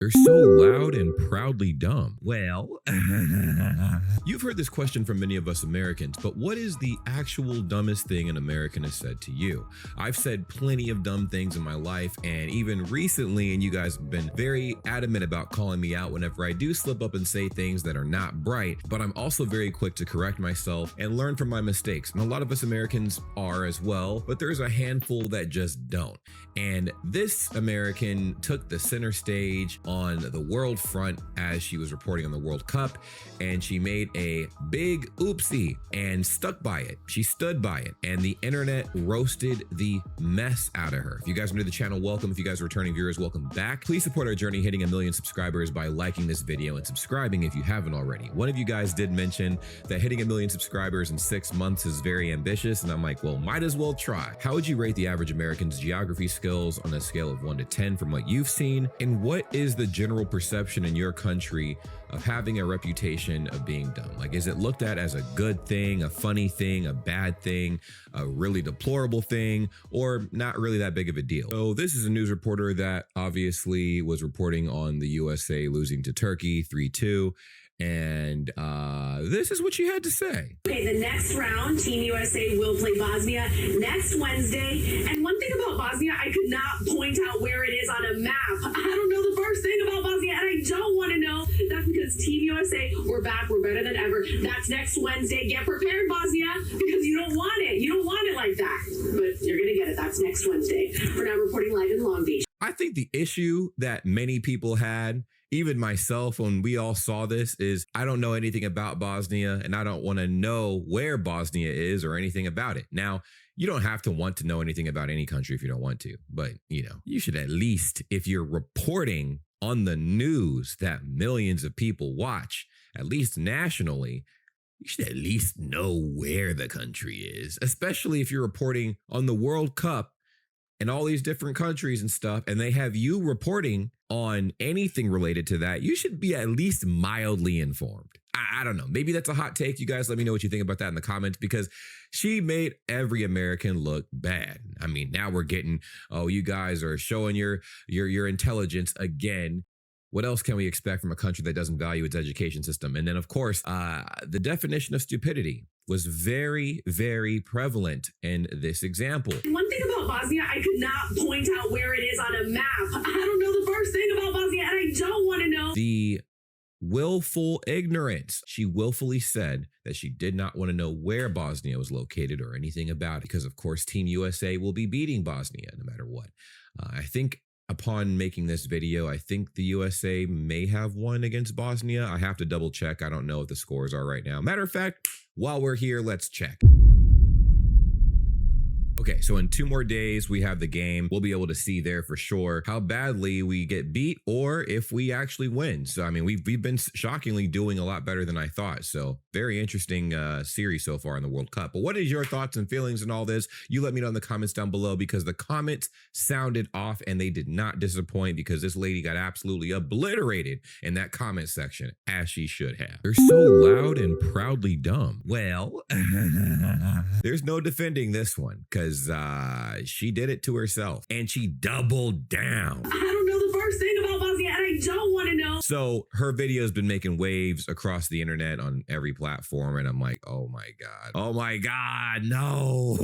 They're so loud and proudly dumb. Well, you've heard this question from many of us Americans, but what is the actual dumbest thing an American has said to you? I've said plenty of dumb things in my life, and even recently, and you guys have been very adamant about calling me out whenever I do slip up and say things that are not bright, but I'm also very quick to correct myself and learn from my mistakes. And a lot of us Americans are as well, but there's a handful that just don't. And this American took the center stage on the world front as she was reporting on the World Cup, and she made a big oopsie and stuck by it. She stood by it, and the internet roasted the mess out of her. If you guys are new to the channel, welcome. If you guys are returning viewers, welcome back. Please support our journey hitting 1 million subscribers by liking this video and subscribing if you haven't already. One of you guys did mention that hitting 1 million subscribers in 6 months is very ambitious, and I'm like, well, might as well try. How would you rate the average American's geography skills on a scale of 1 to 10 from what you've seen? And what is the general perception in your country of having a reputation of being dumb? Like, is it looked at as a good thing, a funny thing, a bad thing, a really deplorable thing, or not really that big of a deal? So this is a news reporter that obviously was reporting on the USA losing to Turkey 3-2. And this is what she had to say. Okay, the next round, Team USA will play Bosnia next Wednesday. And one thing about Bosnia, I could not point out where it is on a map. I don't know the first thing about Bosnia, and I don't want to know. That's because Team USA, we're back, we're better than ever. That's next Wednesday. Get prepared, Bosnia, because you don't want it. You don't want it like that. But you're going to get it. That's next Wednesday. We're now reporting live in Long Beach. I think the issue that many people had, even myself, when we all saw this, is I don't know anything about Bosnia, and I don't want to know where Bosnia is or anything about it. Now, you don't have to want to know anything about any country if you don't want to, but you should at least, if you're reporting on the news that millions of people watch, at least nationally, you should at least know where the country is, especially if you're reporting on the World Cup and all these different countries and stuff, and they have you reporting on anything related to that. You should be at least mildly informed. I don't know. Maybe that's a hot take. You guys let me know what you think about that in the comments, because she made every American look bad. I mean, now we're getting, oh, you guys are showing your intelligence again. What else can we expect from a country that doesn't value its education system? And then, of course, the definition of stupidity was very, very prevalent in this example. One thing about Bosnia, I could not point out where it is on a map. I don't know the first thing about Bosnia, and I don't want to know. The willful ignorance. She willfully said that she did not want to know where Bosnia was located or anything about it, because, of course, Team USA will be beating Bosnia no matter what. I think upon making this video, I think the USA may have won against Bosnia. I have to double check. I don't know what the scores are right now. Matter of fact, while we're here, let's check. Okay, so in 2 more days, we have the game. We'll be able to see there for sure how badly we get beat or if we actually win. So, I mean, we've been shockingly doing a lot better than I thought. So very interesting series so far in the World Cup. But what is your thoughts and feelings and all this? You let me know in the comments down below, because the comments sounded off and they did not disappoint, because this lady got absolutely obliterated in that comment section, as she should have. They're so loud and proudly dumb. Well, there's no defending this one, because she did it to herself and she doubled down. I don't know the first thing about Bosnia, and I don't want to know. So her video has been making waves across the internet on every platform, and I'm like, oh my God. Oh my God, no.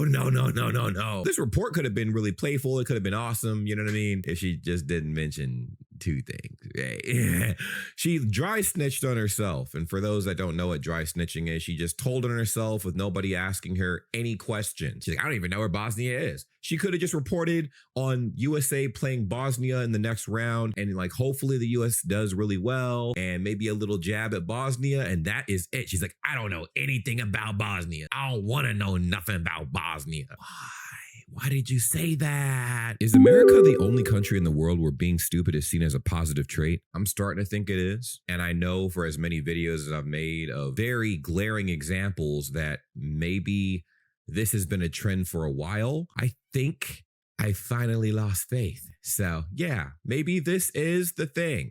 This report could have been really playful. It could have been awesome, you know what I mean? If she just didn't mention 2 things. Right? She dry snitched on herself. And for those that don't know what dry snitching is, she just told on herself with nobody asking her any questions. She's like, I don't even know where Bosnia is. She could have just reported on USA playing Bosnia in the next round, and like, hopefully the US does really well, and maybe a little jab at Bosnia, and that is it. She's like, I don't know anything about Bosnia. I don't want to know nothing about Bosnia. Why did you say that? Is America the only country in the world where being stupid is seen as a positive trait? I'm starting to think it is. And I know for as many videos as I've made of very glaring examples that maybe this has been a trend for a while, I think I finally lost faith. So yeah, maybe this is the thing.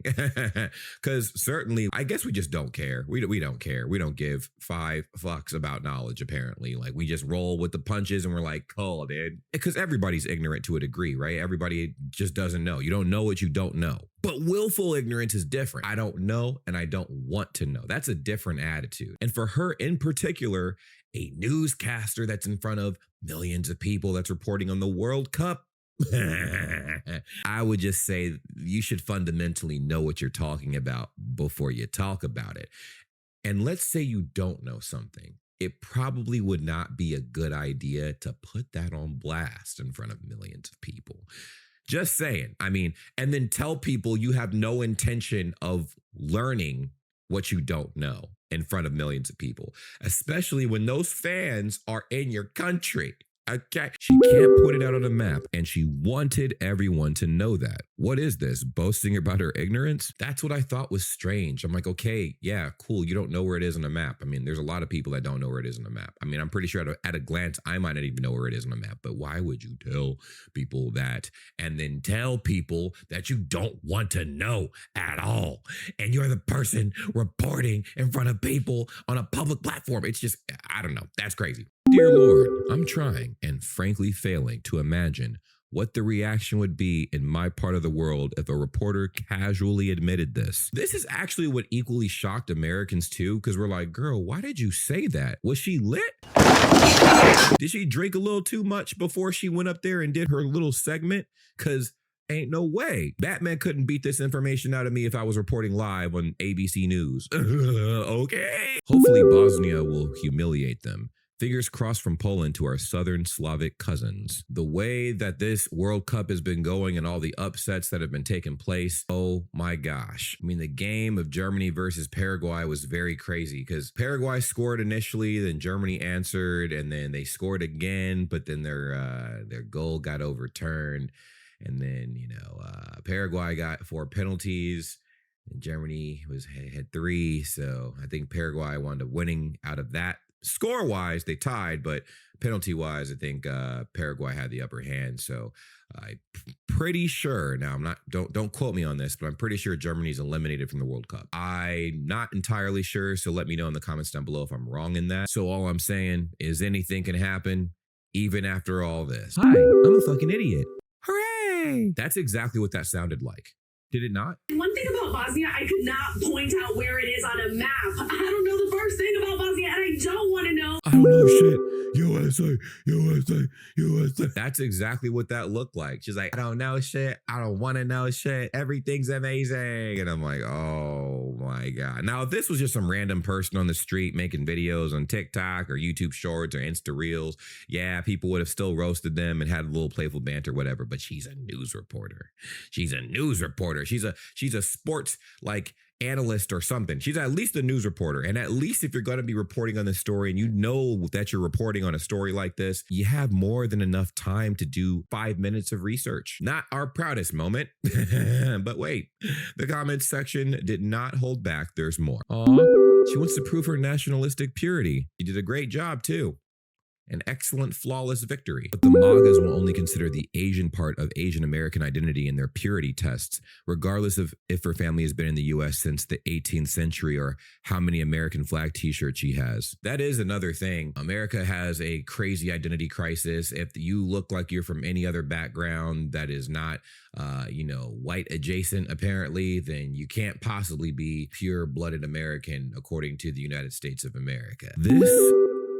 Because certainly, I guess we just don't care. We don't care. We don't give 5 fucks about knowledge, apparently. Like, we just roll with the punches and we're like, cool, dude. Because everybody's ignorant to a degree, right? Everybody just doesn't know. You don't know what you don't know. But willful ignorance is different. I don't know and I don't want to know. That's a different attitude. And for her in particular, a newscaster that's in front of millions of people that's reporting on the World Cup, I would just say you should fundamentally know what you're talking about before you talk about it. And let's say you don't know something. It probably would not be a good idea to put that on blast in front of millions of people. Just saying. I mean, and then tell people you have no intention of learning what you don't know in front of millions of people, especially when those fans are in your country. Okay. She can't put it out on a map, and she wanted everyone to know that. What is this? Boasting about her ignorance? That's what I thought was strange. I'm like, okay, yeah, cool. You don't know where it is on a map. I mean, there's a lot of people that don't know where it is on a map. I mean, I'm pretty sure at a glance, I might not even know where it is on a map, but why would you tell people that and then tell people that you don't want to know at all? And you're the person reporting in front of people on a public platform. It's just, I don't know. That's crazy. Dear Lord, I'm trying and frankly failing to imagine what the reaction would be in my part of the world if a reporter casually admitted this. This is actually what equally shocked Americans too, because we're like, girl, why did you say that? Was she lit? Did she drink a little too much before she went up there and did her little segment? Because ain't no way. Batman couldn't beat this information out of me if I was reporting live on ABC News. Okay. Hopefully Bosnia will humiliate them. Fingers crossed from Poland to our southern Slavic cousins. The way that this World Cup has been going and all the upsets that have been taking place, oh my gosh. I mean, the game of Germany versus Paraguay was very crazy because Paraguay scored initially, then Germany answered, and then they scored again, but then their goal got overturned. And then, Paraguay got 4 penalties and Germany had 3. So I think Paraguay wound up winning out of that. Score-wise, they tied, but penalty-wise, I think Paraguay had the upper hand. So I'm pretty sure, now I'm not, don't quote me on this, but I'm pretty sure Germany's eliminated from the World Cup. I'm not entirely sure, so let me know in the comments down below if I'm wrong in that. So all I'm saying is anything can happen, even after all this. Hi, I'm a fucking idiot. Hooray! That's exactly what that sounded like. Did it not? One thing about Bosnia, I could not point out where it is on a map. I don't know the first thing about Bosnia, and I don't want to know. I don't know shit. USA, USA, USA. That's exactly what that looked like. She's like, I don't know shit. I don't want to know shit. Everything's amazing. And I'm like, oh my God. Now, if this was just some random person on the street making videos on TikTok or YouTube Shorts or Insta Reels, yeah, people would have still roasted them and had a little playful banter, whatever. But she's a news reporter. She's a news reporter. She's a sports analyst or something. She's at least a news reporter. And at least if you're going to be reporting on this story and you know that you're reporting on a story like this, you have more than enough time to do 5 minutes of research. Not our proudest moment. But wait, the comments section did not hold back. There's more. Aw, she wants to prove her nationalistic purity. She did a great job too. An excellent, flawless victory. But the MAGAs will only consider the Asian part of Asian American identity in their purity tests, regardless of if her family has been in the U.S. since the 18th century or how many American flag t-shirts she has. That is another thing. America has a crazy identity crisis. If you look like you're from any other background that is not, white adjacent, apparently, then you can't possibly be pure-blooded American according to the United States of America. This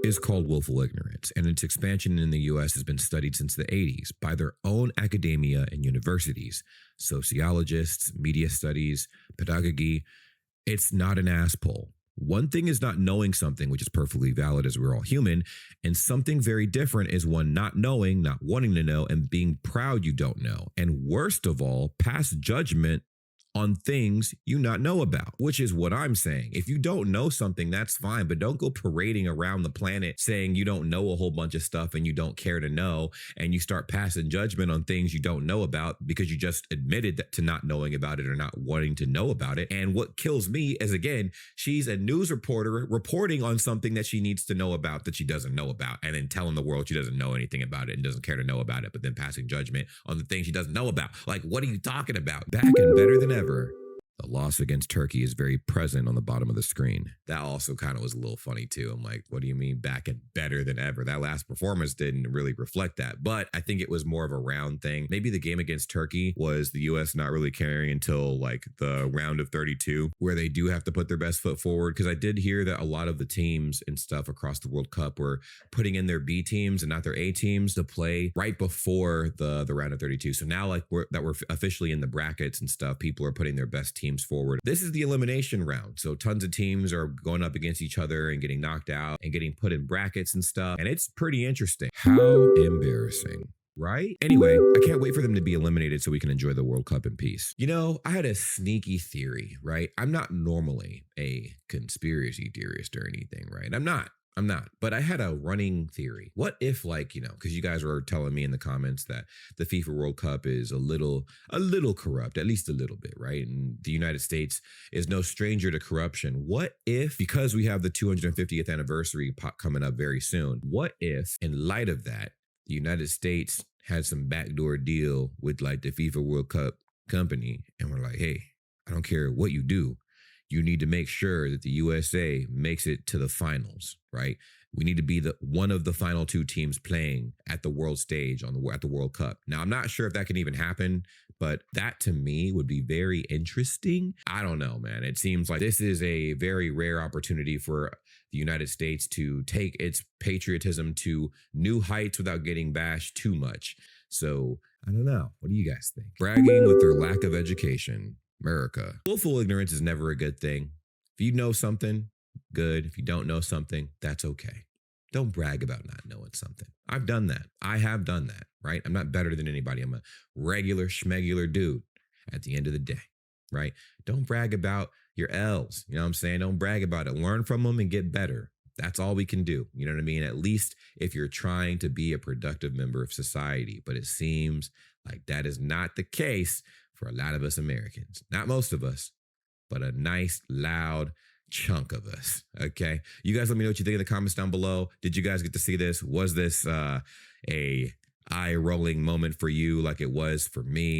is called willful ignorance, and its expansion in the U.S. has been studied since the 80s by their own academia and universities, sociologists, media studies, pedagogy. It's not an ass pull. One thing is not knowing something, which is perfectly valid as we're all human, and something very different is one not knowing, not wanting to know, and being proud you don't know. And worst of all, pass judgment on things you not know about, which is what I'm saying. If you don't know something, that's fine, but don't go parading around the planet saying you don't know a whole bunch of stuff and you don't care to know, and you start passing judgment on things you don't know about because you just admitted to not knowing about it or not wanting to know about it. And what kills me is, again, she's a news reporter reporting on something that she needs to know about that she doesn't know about, and then telling the world she doesn't know anything about it and doesn't care to know about it, but then passing judgment on the things she doesn't know about. Like, what are you talking about? Back and better than ever. The loss against Turkey is very present on the bottom of the screen. That also kind of was a little funny too. I'm like, what do you mean back and better than ever? That last performance didn't really reflect that, but I think it was more of a round thing. Maybe the game against Turkey was the US not really caring until like the round of 32, where they do have to put their best foot forward. Because I did hear that a lot of the teams and stuff across the World Cup were putting in their B teams and not their A teams to play right before the round of 32. So now like we're officially in the brackets and stuff, people are putting their best teams forward. This is the elimination round. So tons of teams are going up against each other and getting knocked out and getting put in brackets and stuff. And it's pretty interesting. How embarrassing. Right? Anyway, I can't wait for them to be eliminated so we can enjoy the World Cup in peace. You know, I had a sneaky theory, right? I'm not normally a conspiracy theorist or anything, right? I'm not. But I had a running theory. What if, like, you know, because you guys were telling me in the comments that the FIFA World Cup is a little corrupt, at least a little bit, right? And the United States is no stranger to corruption. What if, because we have the 250th anniversary coming up very soon, what if, in light of that, the United States had some backdoor deal with like the FIFA World Cup company, and we're like, hey, I don't care what you do, you need to make sure that the USA makes it to the finals, right? We need to be one of the final two teams playing at the world stage at the World Cup. Now, I'm not sure if that can even happen, but that to me would be very interesting. I don't know, man. It seems like this is a very rare opportunity for the United States to take its patriotism to new heights without getting bashed too much. So I don't know. What do you guys think? Bragging with their lack of education. America. Willful ignorance is never a good thing. If you know something, good. If you don't know something, that's okay. Don't brag about not knowing something. I've done that. I have done that, right? I'm not better than anybody. I'm a regular schmegular dude at the end of the day, right? Don't brag about your L's. You know what I'm saying? Don't brag about it. Learn from them and get better. That's all we can do. You know what I mean? At least if you're trying to be a productive member of society. But it seems like that is not the case for a lot of us Americans. Not most of us, but a nice, loud chunk of us. Okay? You guys let me know what you think in the comments down below. Did you guys get to see this? Was this a eye-rolling moment for you like it was for me?